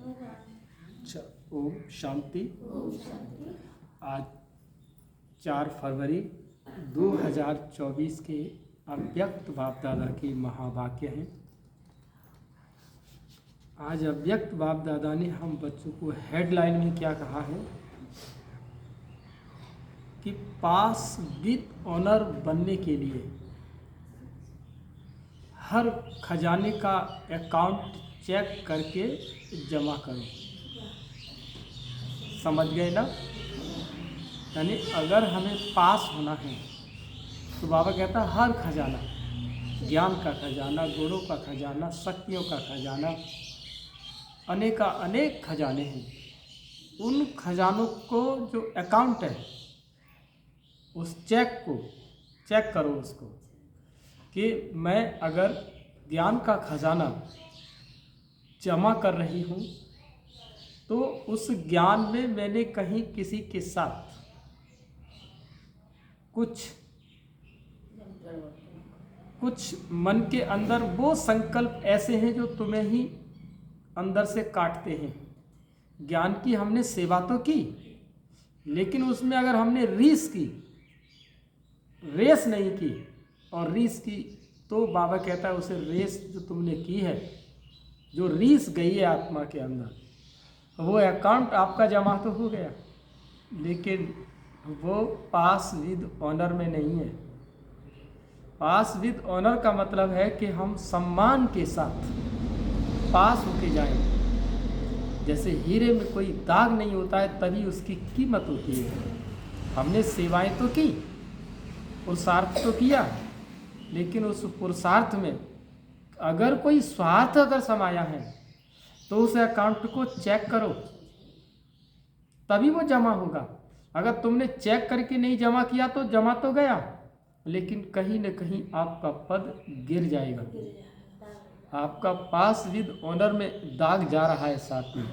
अच्छा, ओम शांति। आज 4 फरवरी 2024 के अव्यक्त बाप दादा की महावाक्य हैं। आज अव्यक्त बाप दादा ने हम बच्चों को हेडलाइन में क्या कहा है कि पास विद ऑनर बनने के लिए हर खजाने का अकाउंट चेक करके जमा करो। समझ गए ना? यानी अगर हमें पास होना है तो बाबा कहता है हर खजाना, ज्ञान का खजाना, गुणों का खजाना, शक्तियों का खजाना, अनेक खजाने हैं। उन खजानों को जो अकाउंट है उस चेक को चेक करो उसको कि मैं अगर ज्ञान का खजाना जमा कर रही हूँ तो उस ज्ञान में मैंने कहीं किसी के साथ कुछ मन के अंदर वो संकल्प ऐसे हैं जो तुम्हें ही अंदर से काटते हैं। ज्ञान की हमने सेवा तो की, लेकिन उसमें अगर हमने रेस नहीं की और रीस की तो बाबा कहता है उसे रेस जो तुमने की है, जो रीस गई है आत्मा के अंदर, वो अकाउंट आपका जमा तो हो गया, लेकिन वो पास विद ऑनर में नहीं है। पास विद ऑनर का मतलब है कि हम सम्मान के साथ पास होके जाएं। जैसे हीरे में कोई दाग नहीं होता है तभी उसकी कीमत होती है। हमने सेवाएं तो की, पुरुषार्थ तो किया, लेकिन उस पुरुषार्थ में अगर कोई स्वार्थ अगर समाया है तो उस अकाउंट को चेक करो, तभी वो जमा होगा। अगर तुमने चेक करके नहीं जमा किया तो जमा तो गया, लेकिन कहीं न कहीं आपका पद गिर जाएगा, आपका पास विद ऑनर में दाग जा रहा है साथ में।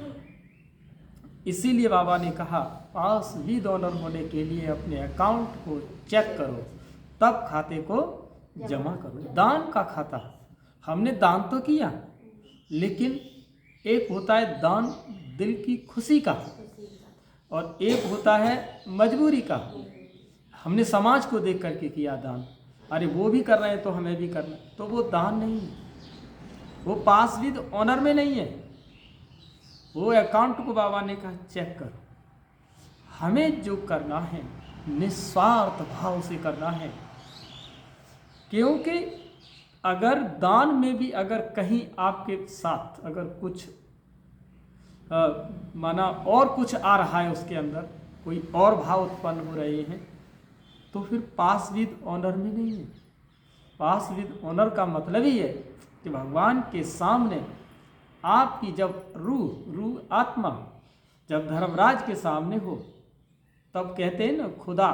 इसीलिए बाबा ने कहा पास विद ऑनर होने के लिए अपने अकाउंट को चेक करो, तब खाते को जमा करो। दान का खाता, हमने दान तो किया, लेकिन एक होता है दान दिल की खुशी का और एक होता है मजबूरी का। हमने समाज को देख करके किया दान, अरे वो भी कर रहे हैं तो हमें भी करना, तो वो दान नहीं है, वो पास विद ऑनर में नहीं है। वो अकाउंट को बाबा ने कहा चेक करो। हमें जो करना है निस्वार्थ भाव से करना है, क्योंकि अगर दान में भी अगर कहीं आपके साथ अगर कुछ माना और कुछ आ रहा है, उसके अंदर कोई और भाव उत्पन्न हो रहे हैं, तो फिर पास विद ऑनर में नहीं है। पास विद ऑनर का मतलब ही है कि भगवान के सामने आपकी जब रूह आत्मा जब धर्मराज के सामने हो, तब कहते हैं ना खुदा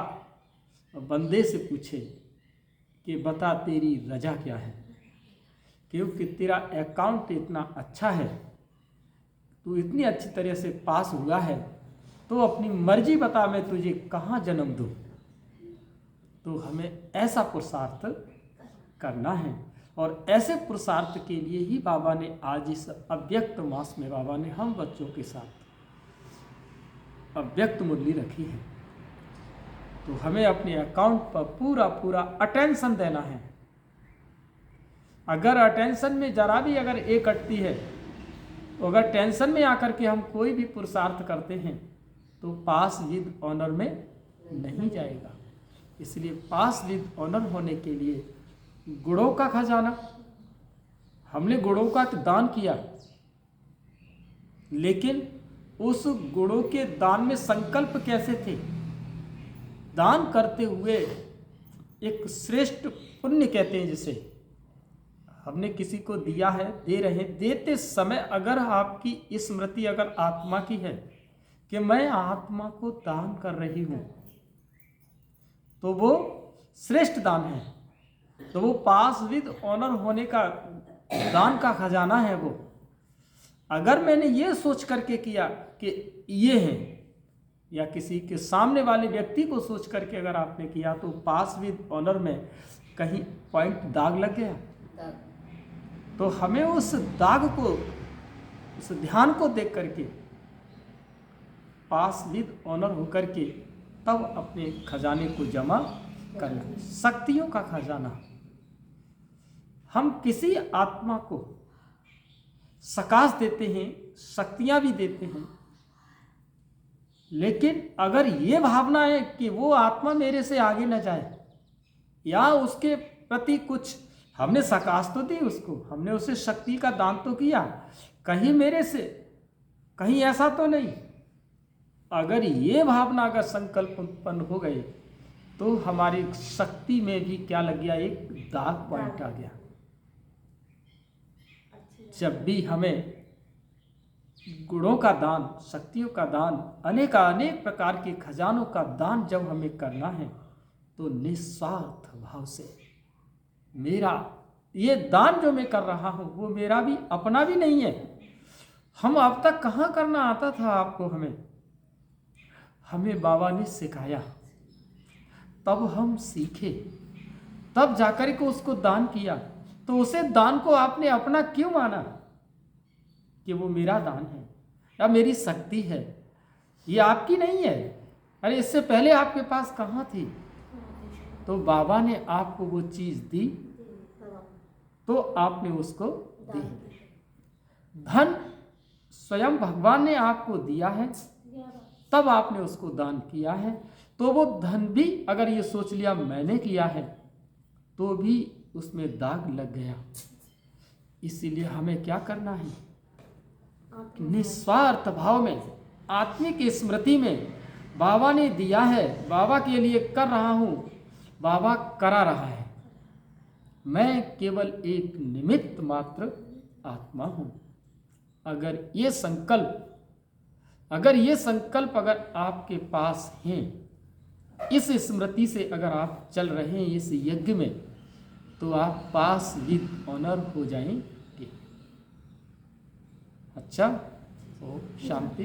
बंदे से पूछे कि बता तेरी रजा क्या है, क्योंकि तेरा अकाउंट इतना अच्छा है, तू इतनी अच्छी तरह से पास हुआ है, तो अपनी मर्जी बता मैं तुझे कहाँ जन्म दूँ। तो हमें ऐसा पुरुषार्थ करना है, और ऐसे पुरुषार्थ के लिए ही बाबा ने आज इस अव्यक्त मास में बाबा ने हम बच्चों के साथ अव्यक्त मुरली रखी है। तो हमें अपने अकाउंट पर पूरा अटेंशन देना है। अगर अटेंशन में जरा भी अगर एक अटती है, तो अगर टेंशन में आकर के हम कोई भी पुरुषार्थ करते हैं तो पास विद ऑनर में नहीं जाएगा। इसलिए पास विद ऑनर होने के लिए गुणों का खजाना, हमने गुणों का दान किया, लेकिन उस गुणों के दान में संकल्प कैसे थे? दान करते हुए एक श्रेष्ठ पुण्य कहते हैं, जिसे हमने किसी को दिया है, दे रहे हैं, देते समय अगर आपकी स्मृति अगर आत्मा की है कि मैं आत्मा को दान कर रही हूँ, तो वो श्रेष्ठ दान है। तो वो पास विद ऑनर होने का दान का खजाना है। वो अगर मैंने ये सोच करके किया कि ये है, या किसी के सामने वाले व्यक्ति को सोच करके अगर आपने किया, तो पास विद ऑनर में कहीं पॉइंट दाग लग गया, तो हमें उस दाग को उस ध्यान को देख करके पास विद ऑनर होकर के तब अपने खजाने को जमा करना। शक्तियों का खजाना। हम किसी आत्मा को सकाश देते हैं, शक्तियां भी देते हैं, लेकिन अगर ये भावना है कि वो आत्मा मेरे से आगे न जाए या उसके प्रति कुछ हमने सकाश तो दी उसको, हमने उसे शक्ति का दान तो किया, कहीं मेरे से कहीं ऐसा तो नहीं, अगर ये भावना अगर संकल्प उत्पन्न हो गए तो हमारी शक्ति में भी क्या लग गया, एक दाग पॉइंट आ गया। जब भी हमें गुणों का दान, शक्तियों का दान, अनेक प्रकार के खजानों का दान जब हमें करना है तो निस्वार्थ भाव से, मेरा ये दान जो मैं कर रहा हूँ वो मेरा भी अपना भी नहीं है। हम अब तक कहाँ करना आता था आपको, हमें बाबा ने सिखाया, तब हम सीखे, तब जाकर के उसको दान किया। तो उसे दान को आपने अपना क्यों माना कि वो मेरा दान है या मेरी शक्ति है, ये आपकी नहीं है। अरे इससे पहले आपके पास कहाँ थी? तो बाबा ने आपको वो चीज दी तो आपने उसको दी। धन स्वयं भगवान ने आपको दिया है, तब आपने उसको दान किया है। तो वो धन भी अगर ये सोच लिया मैंने किया है तो भी उसमें दाग लग गया। इसीलिए हमें क्या करना है, निस्वार्थ भाव में, आत्मिक स्मृति में, बाबा ने दिया है, बाबा के लिए कर रहा हूँ, बाबा करा रहा है, मैं केवल एक निमित्त मात्र आत्मा हूँ। अगर ये संकल्प अगर आपके पास हैं, इस स्मृति से अगर आप चल रहे हैं इस यज्ञ में, तो आप पास विद ऑनर हो जाएंगे। अच्छा, ओ शांति।